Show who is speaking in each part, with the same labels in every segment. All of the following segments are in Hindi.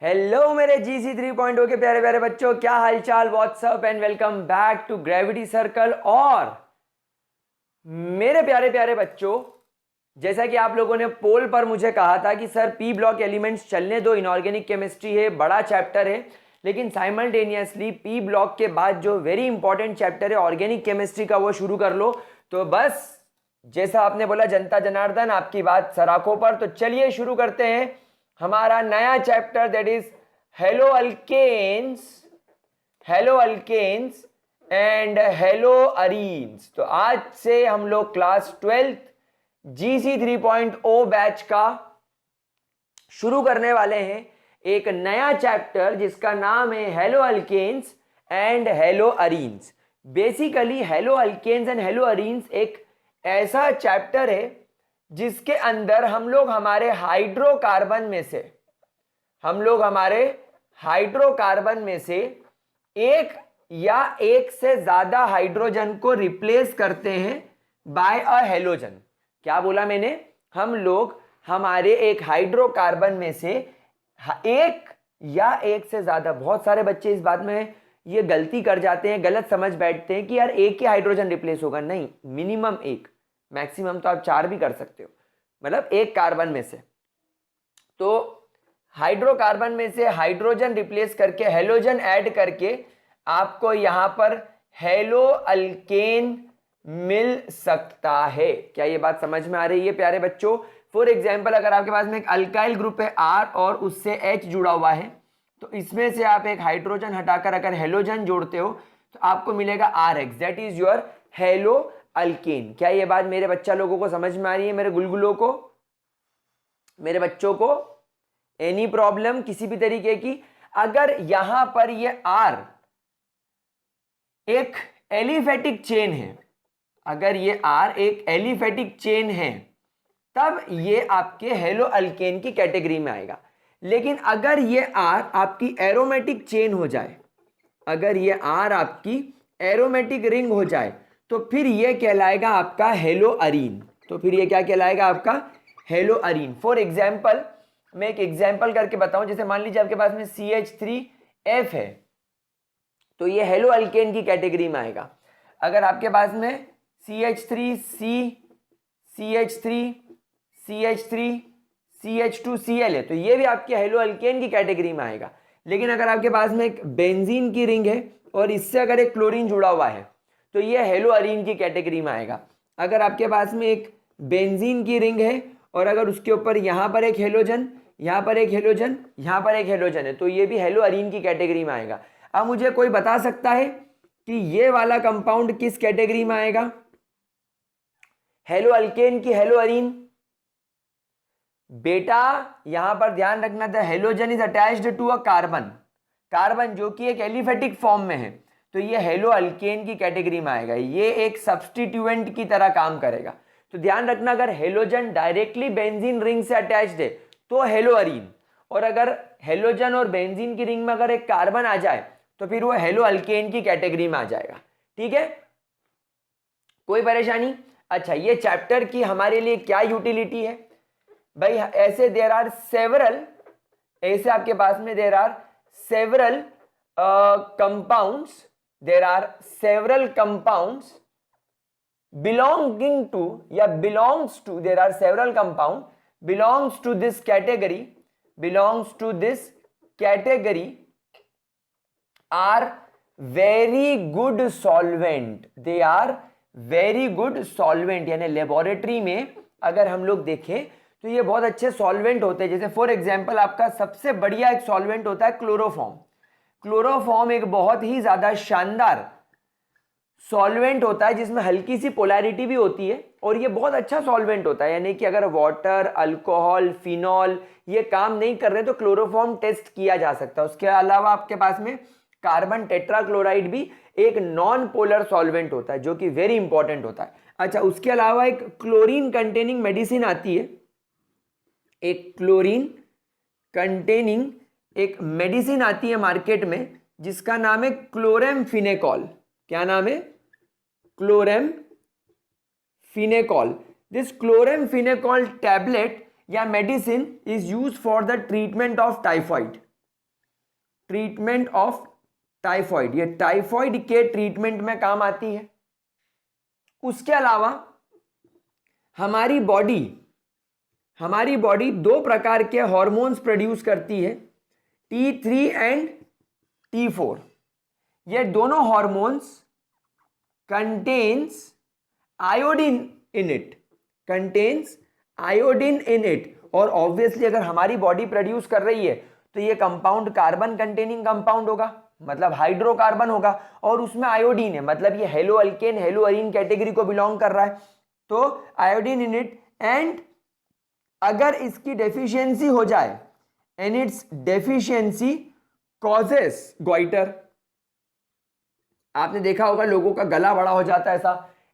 Speaker 1: हेलो मेरे GC 3.0 के प्यारे प्यारे बच्चों, क्या हालचाल। What's up and welcome back to Gravity Circle. और मेरे प्यारे प्यारे बच्चों, जैसा कि आप लोगों ने पोल पर मुझे कहा था कि सर पी ब्लॉक एलिमेंट्स चलने दो, इनऑर्गेनिक केमिस्ट्री है, बड़ा चैप्टर है, लेकिन साइमल्टेनियसली पी ब्लॉक के बाद जो वेरी इंपॉर्टेंट चैप्टर है ऑर्गेनिक केमिस्ट्री का, वो शुरू कर लो। तो बस जैसा आपने बोला, जनता जनार्दन आपकी बात सराखों पर। तो चलिए शुरू करते हैं हमारा नया chapter, that is haloalkanes, hello alkanes and hello arenes. तो आज से हम लोग क्लास 12th GC 3.0 बैच का शुरू करने वाले हैं एक नया चैप्टर जिसका नाम है hello alkanes and hello arenes. Basically hello alkanes and hello arenes एक ऐसा चैप्टर है जिसके अंदर हम लोग हमारे हाइड्रोकार्बन में से एक या एक से ज्यादा हाइड्रोजन को रिप्लेस करते हैं बाय अ हेलोजन। क्या बोला मैंने? हम लोग हमारे एक हाइड्रोकार्बन में से एक या एक से ज्यादा, बहुत सारे बच्चे इस बात में ये गलती कर जाते हैं, गलत समझ बैठते हैं कि यार एक ही हाइड्रोजन रिप्लेस होगा। नहीं, मिनिमम एक, मैक्सिमम तो आप 4 भी कर सकते हो, मतलब एक कार्बन में से। तो हाइड्रोकार्बन में से हाइड्रोजन रिप्लेस करके हेलोजन ऐड करके आपको यहां पर हेलो अल्केन मिल सकता है। क्या ये बात समझ में आ रही है प्यारे बच्चों? फॉर एग्जाम्पल, अगर आपके पास में एक अल्काइल ग्रुप है R और उससे H जुड़ा हुआ है, तो इसमें से आप एक हाइड्रोजन हटाकर अगर हेलोजन जोड़ते हो तो आपको मिलेगा RH, that is your hello alkane. क्या ये बात मेरे बच्चा लोगों को समझ में आ रही है? मेरे गुलगुलों को, मेरे बच्चों को एनी प्रॉब्लम किसी भी तरीके की? अगर यहां पर ये R एक एलिफेटिक चेन है, अगर ये R एक एलिफेटिक चेन है, तब ये आपके हेलो अल्केन की कैटेगरी में आएगा। लेकिन अगर ये R आपकी एरोमेटिक चेन हो जाए, अगर ये R आपकी एरोमेटिक रिंग हो जाए, तो फिर ये कहलाएगा आपका हेलो अरीन। तो फिर ये क्या कहलाएगा? आपका हेलो अरीन। फॉर एग्जाम्पल, मैं एक एग्जाम्पल करके बताऊं। जैसे मान लीजिए आपके पास में CH3F है, तो ये हेलो अल्केन की कैटेगरी में आएगा। अगर आपके पास में CH3C, CH3, CH3, CH2Cl है, तो ये भी आपके हेलो अल्केन की कैटेगरी में आएगा। लेकिन अगर आपके पास में एक बेंजीन की रिंग है और इससे अगर एक क्लोरीन जुड़ा हुआ है, तो ये हेलो अरीन की कैटेगरी में आएगा। अगर आपके पास में एक बेंजीन की रिंग है और अगर उसके ऊपर यहां पर एक हेलोजन, यहां पर एक हेलोजन, यहां पर एक हेलोजन है, तो ये भी हेलो अरीन की कैटेगरी में आएगा। अब मुझे कोई बता सकता है कि ये वाला कंपाउंड किस कैटेगरी में आएगा? हेलो अल्केन की हेलो अरीन? बेटा यहां पर ध्यान रखना, the halogen is attached to a carbon, carbon जो कि एक एलिफेटिक फॉर्म में है, तो ये हेलो अल्केन की कैटेगरी में आएगा। ये एक सब्स्टिट्यूएंट की तरह काम करेगा। तो ध्यान रखना, अगर हेलोजन डायरेक्टली बेंजीन रिंग से अटैच्ड है तो हेलो अरीन, और अगर हेलोजन और बेंजीन की रिंग में अगर एक कार्बन आ जाए तो फिर वो हेलो अल्केन की कैटेगरी में आ जाएगा। ठीक है, कोई परेशानी? अच्छा, ये चैप्टर की हमारे लिए क्या यूटिलिटी है भाई? ऐसे देर आर सेवरल, ऐसे आपके पास में there are several compounds, there are several compounds belonging to या belongs to, there are several compound belongs to this category, belongs to this category are very good solvent, they are very good solvent। यानी लेबोरेटरी में अगर हम लोग देखें तो ये बहुत अच्छे सॉल्वेंट होते हैं। जैसे फॉर एग्जांपल आपका सबसे बढ़िया एक सॉल्वेंट होता है क्लोरोफॉर्म। क्लोरोफॉर्म एक बहुत ही ज्यादा शानदार सॉल्वेंट होता है जिसमें हल्की सी पोलैरिटी भी होती है, और ये बहुत अच्छा सॉल्वेंट होता है। यानी कि अगर वाटर, अल्कोहल, फिनॉल ये काम नहीं कर रहे तो क्लोरोफॉर्म टेस्ट किया जा सकता है। उसके अलावा आपके पास में कार्बन टेट्राक्लोराइड भी एक नॉन पोलर सॉल्वेंट होता है जो कि वेरी इंपॉर्टेंट होता है। अच्छा, उसके अलावा एक क्लोरीन कंटेनिंग मेडिसिन आती है, एक क्लोरीन कंटेनिंग एक मेडिसिन आती है मार्केट में जिसका नाम है क्लोरेमफिनेकॉल। क्या नाम है? क्लोरेमफिनेकॉल। दिस क्लोरेमफिनेकॉल टैबलेट या medicine is used for the treatment of typhoid. Treatment of typhoid, ये टाइफॉइड के ट्रीटमेंट में काम आती है। उसके अलावा हमारी बॉडी दो प्रकार के हार्मोन्स प्रोड्यूस करती है, T3 एंड T4। ये दोनों hormones contains iodine in it, और ऑब्वियसली अगर हमारी बॉडी प्रोड्यूस कर रही है तो ये कंपाउंड कार्बन कंटेनिंग कंपाउंड होगा, मतलब हाइड्रोकार्बन होगा, और उसमें आयोडीन है, मतलब ये hello alkane hello Areen category को बिलोंग कर रहा है, तो आयोडीन इन इट। एंड अगर इसकी डेफिशिएंसी हो जाए, and it's deficiency causes goitre. आपने देखा होगा लोगों का गला बड़ा हो जाता है,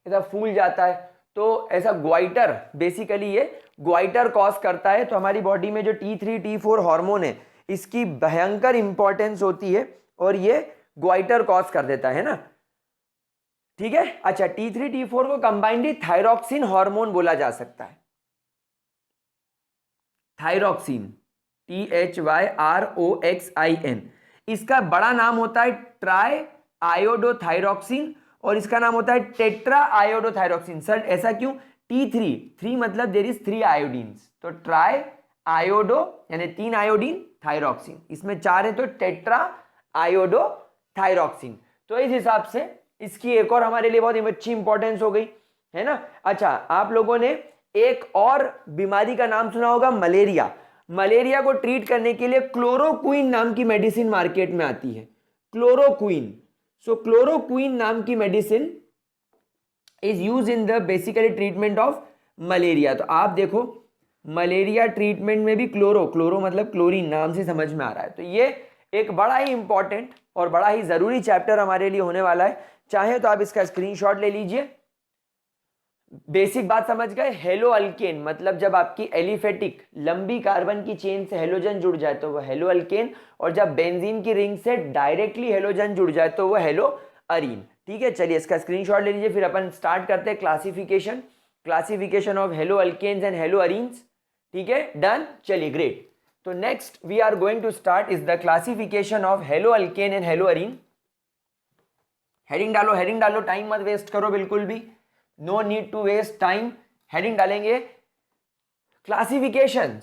Speaker 1: ऐसा फूल जाता है, तो ऐसा ग्वाइटर, बेसिकली ये ग्वाइटर कॉज करता है। तो हमारी बॉडी में जो T3 T4 हार्मोन है, इसकी भयंकर इंपॉर्टेंस होती है और ये ग्वाइटर कॉज कर देता है ना, ठीक है। अच्छा, T3 T4 को कंबाइंडली थायरॉक्सिन हार्मोन बोला जा सकता है। थायरॉक्सिन, THYROXIN, इसका बड़ा नाम होता है ट्राई आयोडोथायरॉक्सिन और इसका नाम होता है टेट्रा आयोडोथायरॉक्सिन। सर ऐसा क्यों? T3 मतलब देयर इज 3 आयोडीन्स, तो ट्राई आयोडो यानी 3 आयोडीन, थायरॉक्सिन इसमें 4 है, तो टेट्रा आयोडोथायरॉक्सिन। तो इस हिसाब से इसकी एक और हमारे लिए बहुत अच्छी इंपॉर्टेंस हो गई है ना। अच्छा, आप लोगों ने एक और बीमारी का नाम सुना होगा, मलेरिया। मलेरिया को ट्रीट करने के लिए क्लोरोक्विन नाम की मेडिसिन मार्केट में आती है, क्लोरोक्विन। सो क्लोरोक्विन नाम की medicine is use in the basically treatment of malaria. तो आप देखो मलेरिया ट्रीटमेंट में भी क्लोरो मतलब क्लोरीन, नाम से समझ में आ रहा है। तो ये एक बड़ा ही इंपॉर्टेंट और बड़ा ही जरूरी चैप्टर हमारे लिए होने वाला है। चाहे तो आप इसका स्क्रीनशॉट ले लीजिए। बेसिक बात समझ गए। हेलो अल्केन मतलब जब आपकी एलिफेटिक लंबी कार्बन की चेन से हेलोजन जुड़ जाए तो वह हेलो अल्केन, और जब बेंजीन की रिंग से डायरेक्टली हेलोजन जुड़ जाए तो वह हेलो अरीन। ठीक है, चलिए इसका स्क्रीनशॉट ले लीजिए, फिर अपन स्टार्ट करते हैं classification of halo alkanes and hello arenes. ठीक है, डन। चलिए ग्रेट। तो next we are going to start is the classification of halo alkane and halo arene. Heading डालो, टाइम मत वेस्ट करो बिल्कुल भी, no need to waste time. Heading डालेंगे classification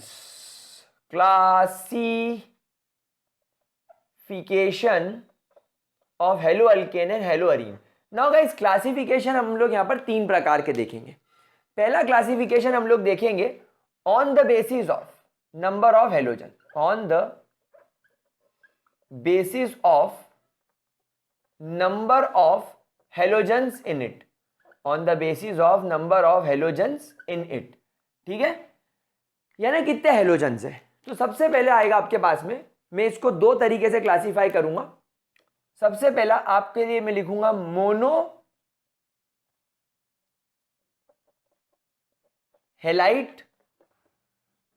Speaker 1: of halo alkane and halo arene. Now guys, classification हम लोग यहां पर 3 प्रकार के देखेंगे। पहला क्लासिफिकेशन हम लोग देखेंगे on the basis of number of halogen, on the basis of number of halogens in it, on the basis of number of halogens in it. ठीक है, यानी कितने हेलोजन्स है। तो सबसे पहले आएगा आपके पास में, मैं इसको 2 तरीके से क्लासिफाई करूंगा। सबसे पहला आपके लिए मैं लिखूंगा मोनो हेलाइट,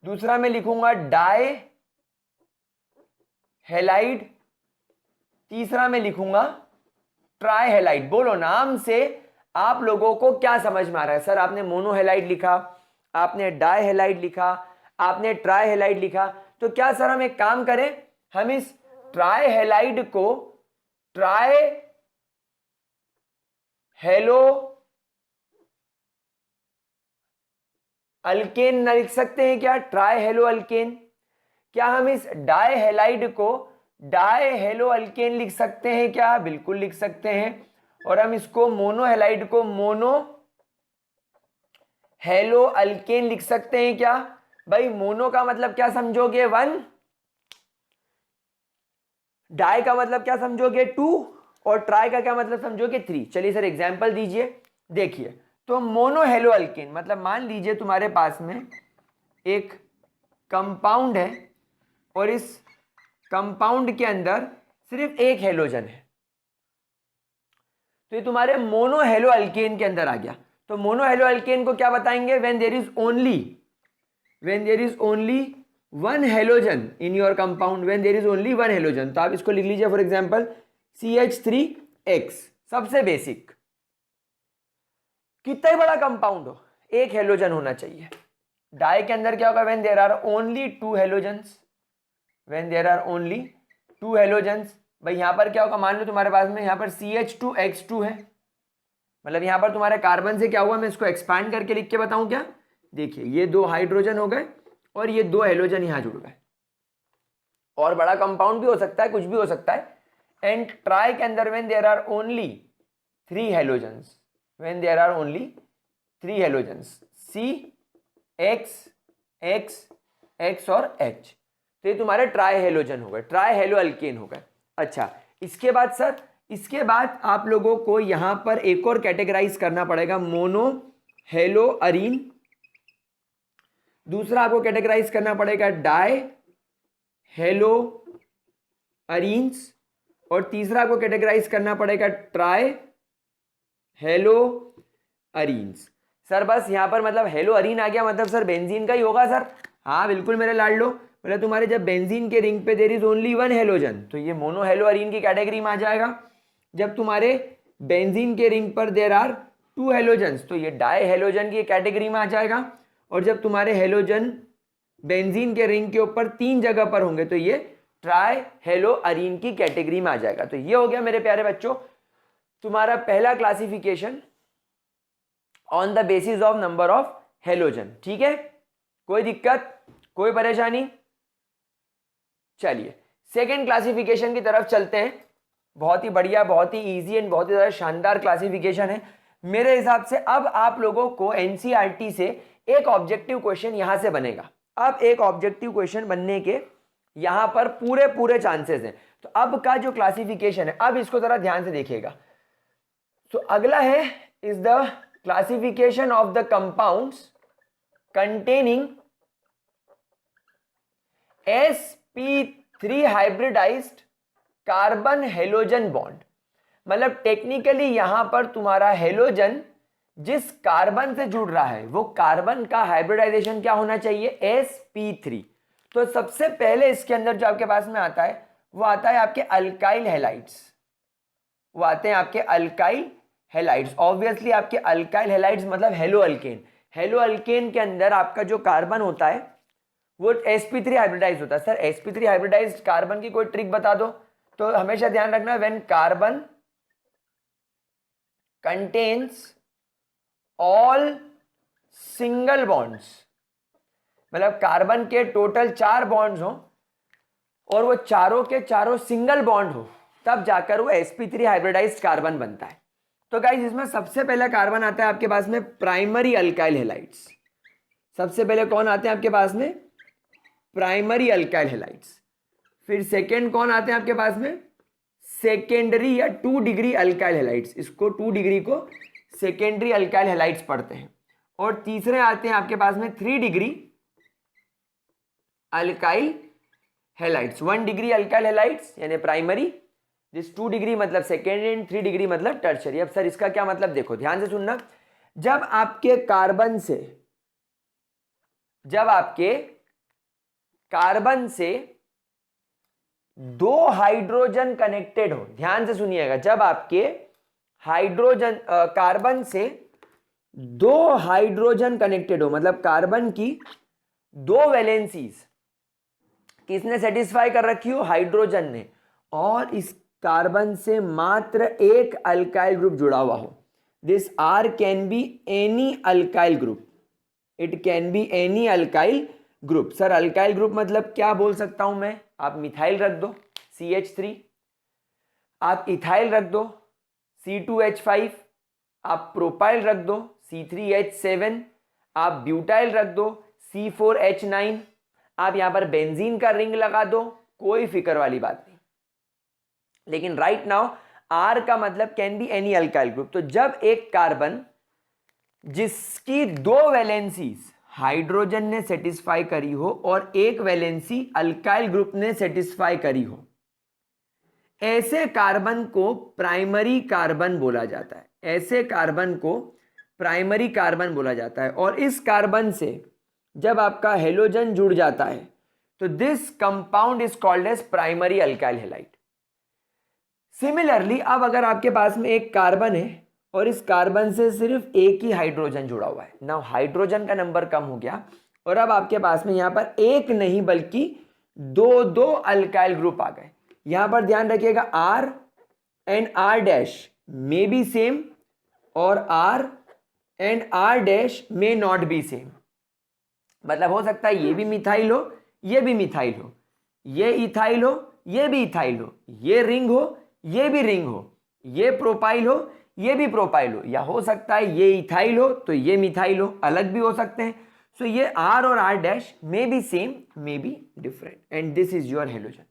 Speaker 1: दूसरा मैं लिखूंगा डाई हेलाइड, तीसरा मैं लिखूंगा ट्राई हेलाइड। बोलो नाम से आप लोगों को क्या समझ में आ रहा है। सर आपने मोनो हेलाइड लिखा, आपने डाई हेलाइड लिखा, आपने ट्राई हेलाइड लिखा, तो क्या सर हम एक काम करें, हम इस ट्राई हेलाइड को ट्राई हेलो अल्केन न लिख सकते हैं क्या? Try hello alkane. क्या हम इस डाई हेलाइड को डाई हेलो अल्केन लिख सकते हैं क्या? बिल्कुल लिख सकते हैं। और हम इसको मोनो हेलाइड को मोनो हेलो अल्केन लिख सकते हैं क्या? भाई मोनो का मतलब क्या समझोगे? 1, डाई का मतलब क्या समझोगे? 2, और ट्राई का क्या मतलब समझोगे? 3। चलिए सर एग्जांपल दीजिए। देखिए, तो मोनो हेलो अल्केन मतलब मान लीजिए तुम्हारे पास में एक कंपाउंड है और इस कंपाउंड के अंदर सिर्फ एक हेलोजन है, तो ये तुम्हारे मोनो हेलो अल्केन के अंदर आ गया। तो मोनो हेलो अल्केन को क्या बताएंगे? When there is only 1 halogen in your compound, when there is only 1 halogen. तो आप इसको लिख लीजिए, फॉर एग्जांपल CH3X, सबसे बेसिक। कितना ही बड़ा कंपाउंड हो, एक हेलोजन होना चाहिए। डाई के अंदर क्या होगा? When there are only 2 halogens, when there are only 2 halogens. भाई यहाँ पर क्या होगा, मान लो तुम्हारे पास में यहाँ पर CH2X2 है, मतलब यहाँ पर तुम्हारे कार्बन से क्या हुआ, मैं इसको एक्सपांड करके लिख के बताऊं क्या। देखिए ये 2 हाइड्रोजन हो गए और ये 2 हेलोजन यहाँ जुड़ गए, और बड़ा कंपाउंड भी हो सकता है, कुछ भी हो सकता है। एंड ट्राई के अंदर when there are only 3 halogens, when there are only 3 halogens C X X X और H, तो ये तुम्हारे ट्राई हेलोजन हो गए, ट्राई हेलो अल्केन हो गए। अच्छा, इसके बाद सर, इसके बाद आप लोगों को यहां पर एक और कैटेगराइज करना पड़ेगा, मोनो हेलो अरीन। दूसरा आपको कैटेगराइज करना पड़ेगा डाई हेलो अरीन्स, और तीसरा आपको कैटेगराइज करना पड़ेगा ट्राई हेलो अरीन्स। सर बस यहां पर मतलब हेलो अरीन आ गया, मतलब सर बेंजीन का ही होगा सर। हाँ बिल्कुल मेरे लाडलो, मतलब तुम्हारे जब बेंजीन के रिंग पे देयर इज ओनली 1 हेलोजन तो ये मोनो हेलो अरीन की कैटेगरी में आ जाएगा। जब तुम्हारे बेंजीन के रिंग पर देयर आर 2 हेलोजन्स तो ये डाई हेलोजन की कैटेगरी में आ जाएगा। और जब तुम्हारे हेलोजन बेंजीन के रिंग के ऊपर 3 जगह पर होंगे तो ये ट्राई हेलो अरीन की कैटेगरी में आ जाएगा। तो ये हो गया मेरे प्यारे बच्चों तुम्हारा पहला classification on the basis of number of halogen. ठीक है, कोई दिक्कत, कोई परेशानी? चलिए सेकेंड क्लासिफिकेशन की तरफ चलते हैं। बहुत ही बढ़िया, बहुत ही इजी एंड बहुत ही ज़्यादा शानदार क्लासिफिकेशन है मेरे हिसाब से। अब आप लोगों को एनसीईआरटी से एक ऑब्जेक्टिव क्वेश्चन यहां से बनेगा। अब एक ऑब्जेक्टिव क्वेश्चन बनने के यहां पर पूरे पूरे चांसेस हैं। तो अब का जो क्लासिफिकेशन है, अब इसको जरा ध्यान से देखिएगा। तो अगला है is the classification of the compounds containing sp3 hybridized carbon halogen bond. मतलब टेक्निकली यहां पर तुम्हारा हेलोजन जिस कार्बन से जुड़ रहा है वो कार्बन का हाइब्रिडाइजेशन क्या होना चाहिए, sp3। तो सबसे पहले इसके अंदर जो आपके पास में आता है वो आता है आपके अल्काइल हैलाइड्स, वो आते हैं आपके अल्काइल हैलाइड्स। ऑब्वियसली आपके अल्काइल हैलाइड्स मतलब हेलो अल्केन। हेलो अल्केन के अंदर आपका जो कार्बन होता है वो sp3 हाइब्रिडाइज होता है। सर sp3 हाइब्रिडाइज्ड कार्बन की कोई ट्रिक बता दो। तो हमेशा ध्यान रखना, when carbon contains all single bonds, मतलब कार्बन के टोटल 4 बॉन्ड्स हो और वो चारों के चारों सिंगल बॉन्ड हो, तब जाकर वो sp3 हाइब्रिडाइज्ड कार्बन बनता है। तो गाइस इसमें सबसे पहला कार्बन आता है आपके पास में प्राइमरी अल्काइल हैलाइड्स। सबसे पहले कौन आते हैं आपके पास में, प्राइमरी अल्काइल हैलाइड्स। फिर सेकेंड कौन आते हैं आपके पास में, सेकेंडरी या 2 डिग्री अल्काइल हैलाइड्स। इसको 2 डिग्री को सेकेंडरी अल्काइल हैलाइड्स पढ़ते हैं। और तीसरे आते हैं आपके पास में 3 degree alkyl halides. 1 degree alkyl halides यानी प्राइमरी, जिस 2 डिग्री मतलब सेकेंडरी एंड 3 डिग्री मतलब टर्शियरी। अब सर इसका क्या मतलब, देखो ध्यान से सुनना। जब आपके कार्बन से 2 हाइड्रोजन कनेक्टेड हो, ध्यान से सुनिएगा, जब आपके कार्बन से 2 हाइड्रोजन कनेक्टेड हो, मतलब कार्बन की 2 वैलेंसीज किसने सेटिस्फाई कर रखी हो, हाइड्रोजन ने, और इस कार्बन से मात्र एक अल्काइल ग्रुप जुड़ा हुआ हो। This R can be any alkyl group, it can be any alkyl group. Sir alkyl group मतलब क्या बोल सकता हूं मैं, आप मिथाइल रख दो CH3, आप इथाइल रख दो C2H5, आप प्रोपाइल रख दो C3H7, आप ब्यूटाइल रख दो C4H9, आप यहां पर बेंजीन का रिंग लगा दो, कोई फिक्र वाली बात नहीं। लेकिन राइट नाउ R का मतलब can be any alkyl group. तो जब एक कार्बन जिसकी 2 वैलेंसीज हाइड्रोजन ने सेटिस्फाई करी हो और एक वैलेंसी अल्काइल ग्रुप ने सेटिस्फाई करी हो, ऐसे कार्बन को प्राइमरी कार्बन बोला जाता है। ऐसे कार्बन को प्राइमरी कार्बन बोला जाता है। और इस कार्बन से जब आपका हेलोजन जुड़ जाता है तो this compound is called as primary alkyl halide. Similarly अब अगर आपके पास में एक कार्बन है और इस कार्बन से सिर्फ एक ही हाइड्रोजन जुड़ा हुआ है, नाउ हाइड्रोजन का नंबर कम हो गया और अब आपके पास में यहां पर एक नहीं बल्कि 2 अल्काइल ग्रुप आ गए। यहां पर ध्यान रखिएगा R and R dash may be same और R and R dash may not be same. मतलब हो सकता है ये भी मिथाइल हो, ये भी मिथाइल हो, ये इथाइल हो, ये भी इथाइल हो, ये रिंग हो, ये भी रिंग हो, ये प्रोपाइल हो, ये भी प्रोपाइल हो, या हो सकता है ये इथाइल हो तो ये मिथाइल हो, अलग भी हो सकते हैं। सो ये R और R dash may be same, may be different, and this is your halogen.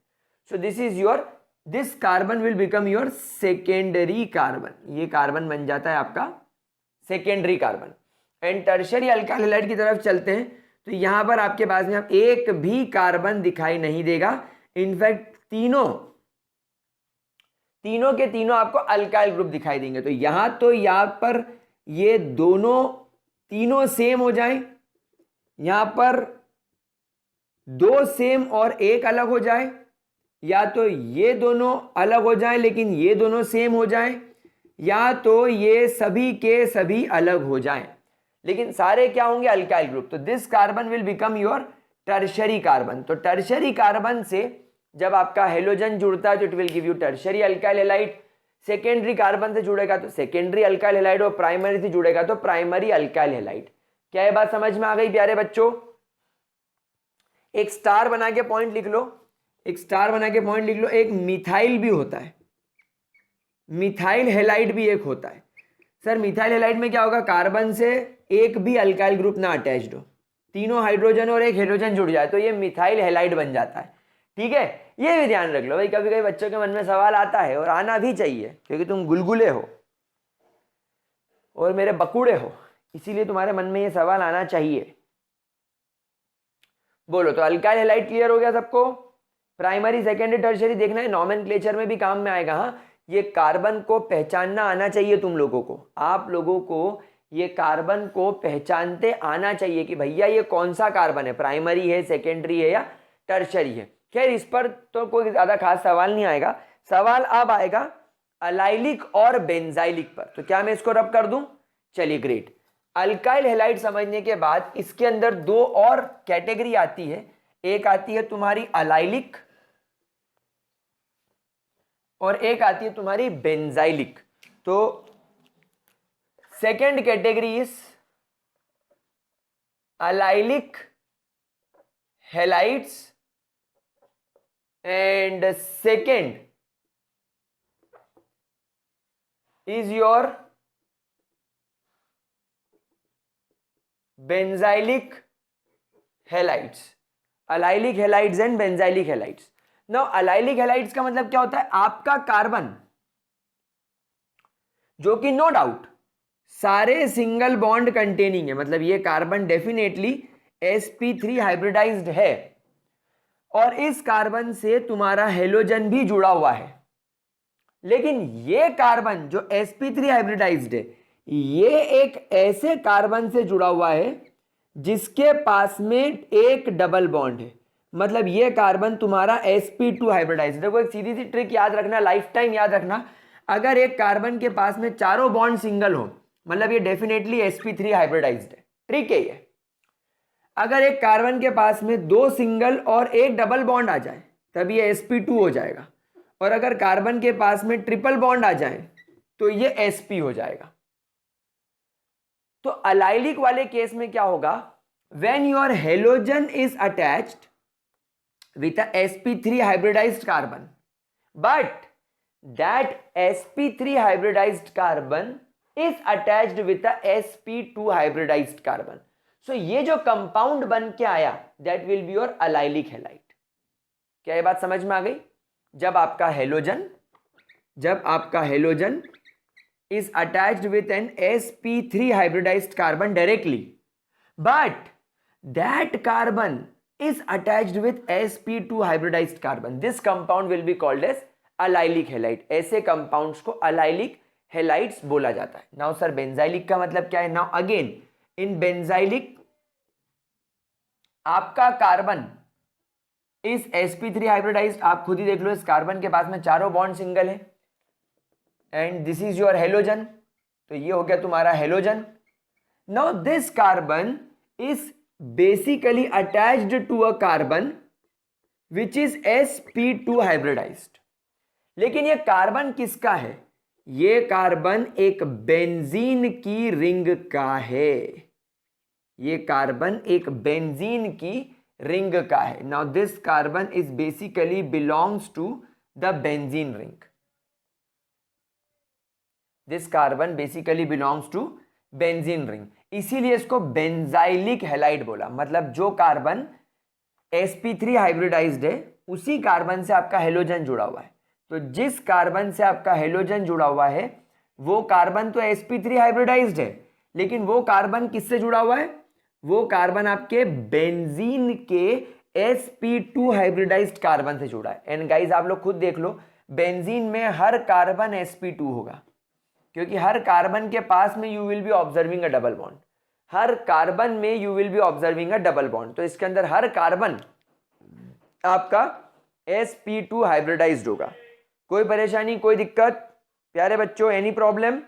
Speaker 1: So this is your, this carbon will become your secondary carbon. ये कार्बन बन जाता है आपका secondary carbon. And tertiary alkyl halide की तरफ चलते हैं तो यहां पर आपके पास में आप एक भी कार्बन दिखाई नहीं देगा। इनफैक्ट तीनों के तीनों आपको अल्काइल ग्रुप दिखाई देंगे। तो यहां पर ये तीनों सेम हो जाए, यहां पर दो सेम और एक अलग हो जाए, या तो ये दोनों अलग हो जाए लेकिन ये दोनों सेम हो जाए, या तो ये सभी के सभी अलग हो जाएं, लेकिन सारे क्या होंगे, अल्काइल ग्रुप। तो this carbon will become your tertiary carbon. तो टर्शियरी कार्बन से जब आपका हेलोजन जुड़ता है तो it will give you tertiary alkyl halide. Secondary carbon से जुड़ेगा तो सेकेंडरी अल्काइल हैलाइड, और प्राइमरी से जुड़ेगा तो प्राइमरी अल्काइल हैलाइड। क्या ये बात समझ में आ गई प्यारे बच्चों? एक स्टार बना के पॉइंट लिख लो, एक स्टार बना के पॉइंट लिख लो। एक मिथाइल भी होता है, मिथाइल हैलाइड भी एक होता है। सर मिथाइल हैलाइड में क्या होगा, कार्बन से एक भी अल्काइल ग्रुप ना अटैच्ड हो, तीनों हाइड्रोजन और एक हाइड्रोजन जुड़ जाए तो ये मिथाइल हैलाइड बन जाता है। ठीक है, ये भी ध्यान रख लो भाई, कभी कभी बच्चों के मन में सवाल आता है और आना भी चाहिए, क्योंकि तुम गुलगुले हो और मेरे बकुड़े हो, इसीलिए तुम्हारे मन में ये सवाल आना चाहिए। बोलो, तो अल्काइल हैलाइड क्लियर हो गया सबको? प्राइमरी सेकेंडरी टर्शियरी देखना है, नॉमेनक्लेचर में भी काम में आएगा। हाँ, ये कार्बन को पहचानना आना चाहिए तुम लोगों को, आप लोगों को ये कार्बन को पहचानते आना चाहिए कि भैया ये कौन सा कार्बन है, प्राइमरी है, सेकेंडरी है या टर्शियरी है। खैर इस पर तो कोई ज्यादा खास सवाल नहीं आएगा। सवाल अब आएगा अलाइलिक और बेंजाइलिक पर। तो क्या मैं इसको रब कर दूं? चलिए ग्रेट। अल्काइल हैलाइड समझने के बाद इसके अंदर दो और कैटेगरी आती है, एक आती है तुम्हारी अलाइलिक और एक आती है तुम्हारी बेंजाइलिक। तो second category is allylic halides and second is your benzylic halides, allylic halides and benzylic halides. Now allylic halides का मतलब क्या होता है, आपका कार्बन जो कि नो डाउट सारे सिंगल बॉन्ड कंटेनिंग है, मतलब ये कार्बन डेफिनेटली sp3 हाइब्रिडाइज्ड है और इस कार्बन से तुम्हारा हेलोजन भी जुड़ा हुआ है। लेकिन ये कार्बन जो sp3 हाइब्रिडाइज्ड है, ये एक ऐसे कार्बन से जुड़ा हुआ है जिसके पास में एक डबल बॉन्ड है, मतलब ये कार्बन तुम्हारा sp2 हाइब्रिडाइज्ड। देखो एक सीधी सी ट्रिक याद रखना, लाइफ टाइम याद रखना, अगर एक कार्बन के पास में चारों बॉन्ड सिंगल हो मतलब ये डेफिनेटली sp3 हाइब्रिडाइज्ड है। ट्रिक है ये। अगर एक कार्बन के पास में दो सिंगल और एक डबल बॉन्ड आ जाए तब ये sp2 हो जाएगा, और अगर कार्बन के पास में ट्रिपल बॉन्ड आ जाए तो ये sp हो जाएगा। तो अलाइलिक वाले केस में क्या होगा, when your halogen is attached with a sp3 hybridized carbon, but that sp3 hybridized carbon is attached with a sp2 hybridized carbon. So ये जो कंपाउंड बन के आया that will be your allylic halide. क्या ये बात समझ में आ गई? जब आपका halogen is attached with an sp3 hybridized carbon directly, but that carbon is attached with sp2 hybridized carbon, this compound will be called as allylic halide। ऐसे compounds को allylic halides बोला जाता है। now sir benzylic का मतलब क्या है? now again in benzylic आपका कार्बन इस sp3 हाइब्रिडाइज्ड, आप खुद ही देख लो, इस कार्बन के पास में चारों बॉन्ड सिंगल है and this is your halogen. तो ये हो गया तुम्हारा halogen. Now this carbon is basically attached to a carbon which is sp2 hybridized. लेकिन ये कार्बन किसका है? ये कार्बन एक बेंजीन की रिंग का है। ये कार्बन एक बेंजीन की रिंग का है। Now this carbon is basically belongs to the benzene ring. This carbon basically belongs to benzene ring, इसीलिए इसको बेंजाइलिक हैलाइड बोला। मतलब जो कार्बन sp3 हाइब्रिडाइज्ड है उसी कार्बन से आपका हेलोजन जुड़ा हुआ है। तो जिस कार्बन से आपका हेलोजन जुड़ा हुआ है वो कार्बन तो sp3 हाइब्रिडाइज्ड है, लेकिन वो कार्बन किससे जुड़ा हुआ है? वो कार्बन आपके बेंजीन के sp2 हाइब्रिडाइज्ड कार्बन से जुड़ा है। एंड गाइस आप लोग खुद देख लो, बेंजीन में हर कार्बन sp2 होगा, क्योंकि हर कार्बन के पास में you will be observing a double bond. हर कार्बन में you will be observing a double bond. तो इसके अंदर हर कार्बन आपका sp2 हाइब्रिडाइज्ड होगा। कोई परेशानी, कोई दिक्कत प्यारे बच्चों? Any problem?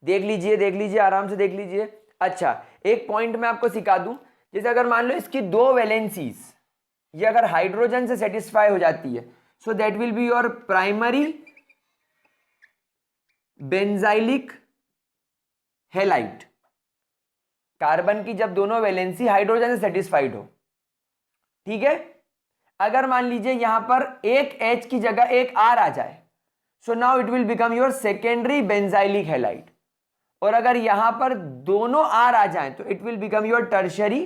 Speaker 1: देख लीजिए आराम से देख लीजिए। अच्छा, एक पॉइंट मैं आपको सिखा दूं। जैसे अगर मान लो इसकी दो वैलेंसीज ये अगर हाइड्रोजन से सेटिस्फाई हो जाती है, so that will be your primary benzylic halide. Carbon की जब दोनों वैलेंसी हाइड्रोजन से सेटिस्फाइड हो, ठीक है। अगर मान लीजिए यहां पर एक H की जगह एक R आ जाए, so now it will become your secondary benzylic halide. और अगर यहां पर दोनों R आ जाए तो it will become your tertiary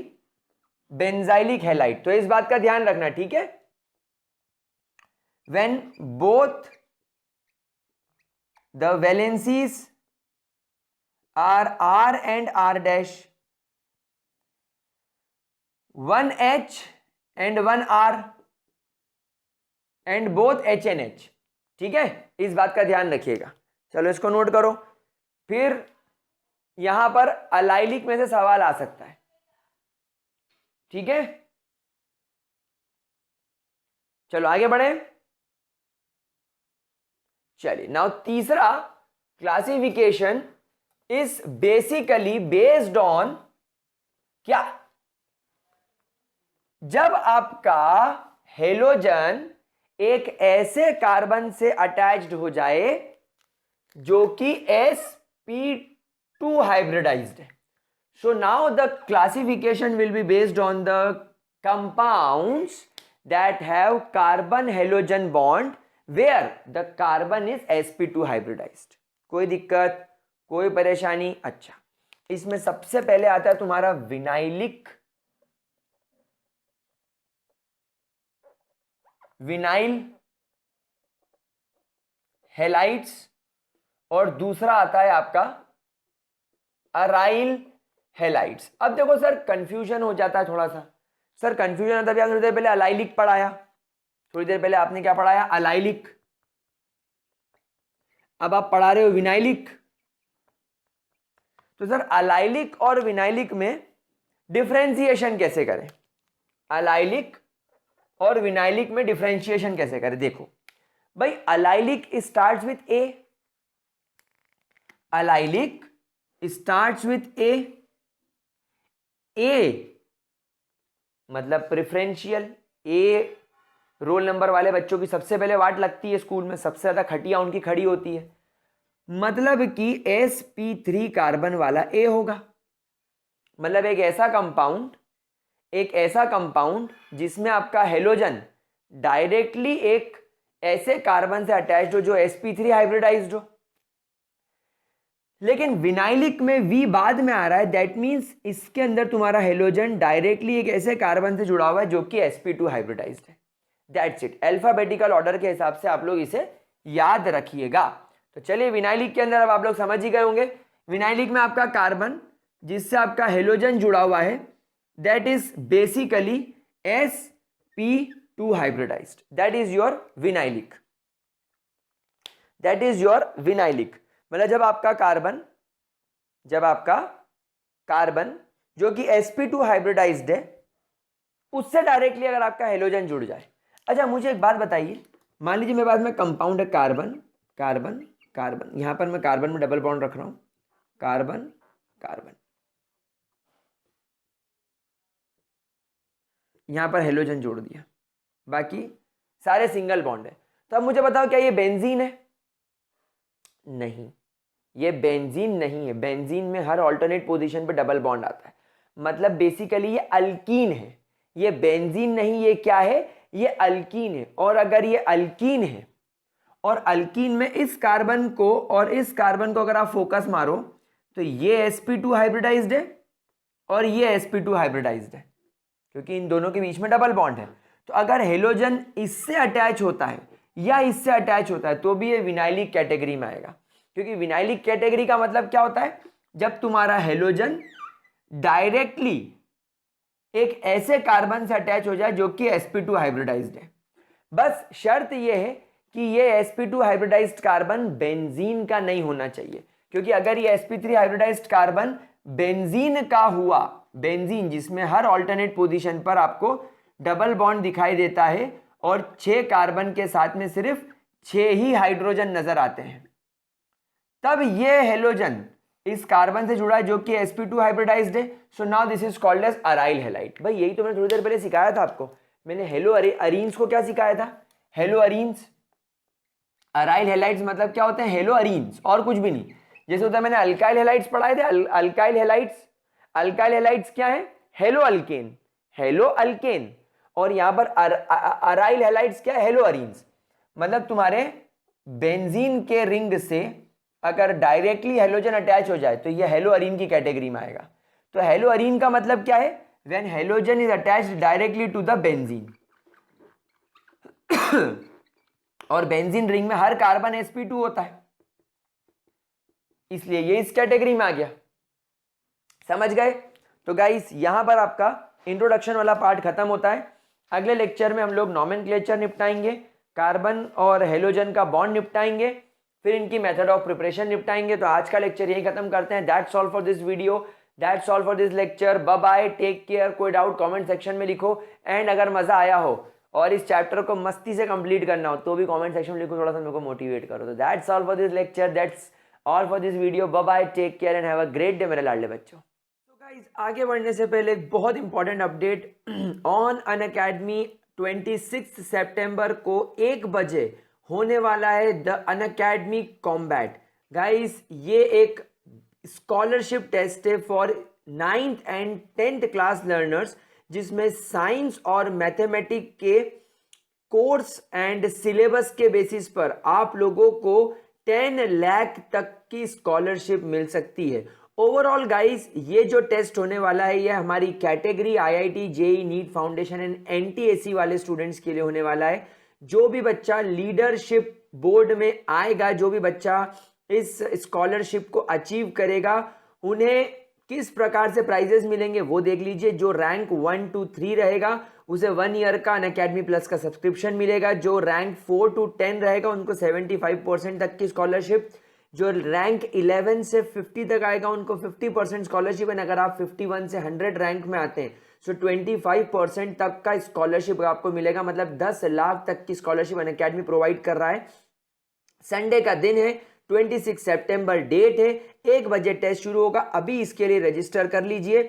Speaker 1: benzylic halide. तो इस बात का ध्यान रखना, ठीक है। When both the valencies are R and R dash, one H and one R and both H and H, ठीक है। इस बात का ध्यान रखिएगा। चलो इसको नोट करो। फिर यहां पर अलाइलिक में से सवाल आ सकता है, ठीक है। चलो आगे बढ़े। चलिए, नाउ तीसरा classification is basically based on क्या? जब आपका हेलोजन एक ऐसे कार्बन से अटैच्ड हो जाए जो कि sp2 हाइब्रिडाइज्ड है। So now the classification will be based on the compounds that have carbon halogen bond where the carbon is sp2 hybridized. कोई दिक्कत, कोई परेशानी? अच्छा, इसमें सबसे पहले आता है तुम्हारा विनाइल हैलाइड्स, और दूसरा आता है आपका अराइल हैलाइड्स। अब देखो सर कंफ्यूजन हो जाता है थोड़ा सा। सर कंफ्यूजन होता है, थोड़ी देर पहले अलाइलिक पढ़ाया, थोड़ी देर पहले आपने क्या पढ़ाया? अलाइलिक। अब आप पढ़ा रहे हो विनाइलिक। तो सर अलाइलिक और विनाइलिक में डिफरेंशिएशन कैसे करें? अलाइलिक और विनाइलिक में डिफरेंशिएशन कैसे करें? देखो भाई, allylic starts with A, allylic starts with A, A मतलब प्रेफरेंशियल। ए रोल नंबर वाले बच्चों की सबसे पहले वाट लगती है स्कूल में, सबसे ज्यादा खटिया उनकी खड़ी होती है। मतलब कि sp3 कार्बन वाला ए होगा। मतलब एक ऐसा कंपाउंड जिसमें आपका हेलोजन डायरेक्टली एक ऐसे कार्बन से अटैच्ड हो जो sp3 हाइब्रिडाइज्ड हो। लेकिन विनाइलिक में V बाद में आ रहा है, दैट मींस इसके अंदर तुम्हारा हेलोजन डायरेक्टली एक ऐसे कार्बन से जुड़ा हुआ है जो कि sp2 हाइब्रिडाइज्ड है। That's it. अल्फाबेटिकल ऑर्डर के हिसाब से आप लोग इसे याद रखिएगा। तो चलिए, विनाइलिक के अंदर अब आप लोग समझ ही गए होंगे। विनाइलिक में आपका कार्बन जिससे आपका हेलोजन जुड़ा हुआ है that is basically sp2 hybridized. That is your vinylic. That is your vinylic. मतलब जब आपका कार्बन जो कि sp2 हाइब्रिडाइज्ड है उससे डायरेक्टली अगर आपका हेलोजन जुड़ जाए। अच्छा मुझे एक बात बताइए, मान लीजिए मेरे पास में कंपाउंड है कार्बन कार्बन कार्बन, यहां पर मैं कार्बन में डबल बॉन्ड रख रहा हूं, कार्बन कार्बन, यहां पर हेलोजन जोड़ दिया, बाकी सारे सिंगल बॉन्ड है। तो अब मुझे बताओ क्या ये बेंजीन है? नहीं, ये बेंजीन नहीं है। बेंजीन में हर ऑल्टरनेट पोजीशन पे डबल बॉन्ड आता है, मतलब बेसिकली ये अल्कीन है। ये बेंजीन नहीं, ये क्या है? ये अल्कीन है। और अगर ये अल्कीन है और अल्कीन में इस कार्बन को और इस कार्बन को अगर आप फोकस मारो तो ये sp2 हाइब्रिडाइज्ड है और ये sp2 हाइब्रिडाइज्ड है, क्योंकि इन दोनों के बीच में डबल बॉन्ड है। तो अगर हेलोजन इससे अटैच होता है या इससे अटैच होता है तो भी ये विनाइलिक कैटेगरी में आएगा, क्योंकि विनाइलिक कैटेगरी का मतलब क्या होता है? जब तुम्हारा हेलोजन डायरेक्टली एक ऐसे कार्बन से अटैच हो जाए जो कि sp2 हाइब्रिडाइज्ड है। बस शर्त यह है कि ये sp2 हाइब्रिडाइज्ड कार्बन बेंजीन का नहीं होना चाहिए, क्योंकि अगर ये sp3 हाइब्रिडाइज्ड कार्बन बेंजीन का हुआ, बेंजीन जिसमें हर ऑल्टरनेट पोजीशन पर आपको डबल बॉन्ड दिखाई देता है और 6 कार्बन के साथ में सिर्फ 6 ही हाइड्रोजन नजर आते हैं, तब ये हेलोजन इस कार्बन से जुड़ा है जो कि sp2 हाइब्रिडाइज्ड है। So now this is called as aryl halide. भाई यही तो मैंने थोड़ी देर पहले सिखाया था आपको। मैंने हेलो अरीन्स को क्या सिखाया था? Hello arenes. अराइल हैलाइड्स मतलब क्या होते हैं? हेलो अरीन्स, और कुछ भी नहीं। जैसे होता है, मैंने अल्काइल हैलाइड्स पढ़ाए थे। अल्काइल हैलाइड्स, अल्काइल हैलाइड्स क्या है? Hello alkane, hello alkane. और यहां पर अराइल हैलाइड्स क्या है? Hello arenes. मतलब तुम्हारे बेंजीन के रिंग से अगर डायरेक्टली हेलोजन अटैच हो जाए तो ये हेलो अरीन की कैटेगरी में आएगा। तो हेलो अरीन का मतलब क्या है? When halogen is attached directly to the benzene. और बेंजीन रिंग में हर कार्बन sp2 होता है, इसलिए ये इस कैटेगरी में आ गया। समझ गए? तो गाइस यहां पर आपका इंट्रोडक्शन वाला पार्ट खत्म होता है। अगले लेक्चर में हम लोग नॉमेनक्लेचर निपटाएंगे, कार्बन और हेलोजन का बॉन्ड निपटाएंगे, फिर इनकी मेथड ऑफ प्रिपरेशन निपटाएंगे। तो आज का लेक्चर यही खत्म करते हैं। That's all for this video, that's all for this lecture. Bye bye, take care. कोई डाउट कमेंट सेक्शन में लिखो, एंड अगर मजा आया हो और इस चैप्टर को मस्ती से कंप्लीट करना हो तो भी कमेंट सेक्शन में लिखो, थोड़ा सा मेरे को मोटिवेट करो। तो that's all for this lecture, that's all for this video. Bye bye, take care and have a great day मेरे लाडले बच्चों। तो गाइस आगे बढ़ने से पहले एक बहुत इंपॉर्टेंट अपडेट। ऑन अनअकैडमी 26 सितंबर को 1 बजे होने वाला है द अनअकैडमी कॉम्बैट। गाइस ये एक स्कॉलरशिप टेस्ट है for 9th and 10th class learners, जिसमें साइंस और मैथमेटिक्स के कोर्स एंड सिलेबस के बेसिस पर आप लोगों को 10 लाख तक की स्कॉलरशिप मिल सकती है। ओवरऑल गाइस ये जो टेस्ट होने वाला है ये हमारी category IIT JEE NEET foundation and NTSE वाले स्टूडेंट्स के लिए होने वाला है। जो भी बच्चा लीडरशिप बोर्ड में आएगा, जो भी बच्चा इस स्कॉलरशिप को अचीव करेगा, उन्हें किस प्रकार से प्राइजेस मिलेंगे वो देख लीजिए। जो रैंक 1 to 3 रहेगा उसे 1 ईयर का अनअकैडमी प्लस का सब्सक्रिप्शन मिलेगा। जो रैंक 4 to 10 रहेगा उनको 75% तक की स्कॉलरशिप। जो रैंक 11 से 50 तक आएगा उनको 50% स्कॉलरशिप। एंड अगर आप 51 से 100 रैंक में आते हैं सो 25% तक का स्कॉलरशिप आपको मिलेगा। मतलब 10 लाख तक की स्कॉलरशिप अनअकैडमी प्रोवाइड कर रहा है। संडे का दिन है, 26 सितंबर डेट है, 1 बजे टेस्ट शुरू होगा। अभी इसके लिए रजिस्टर कर लीजिए।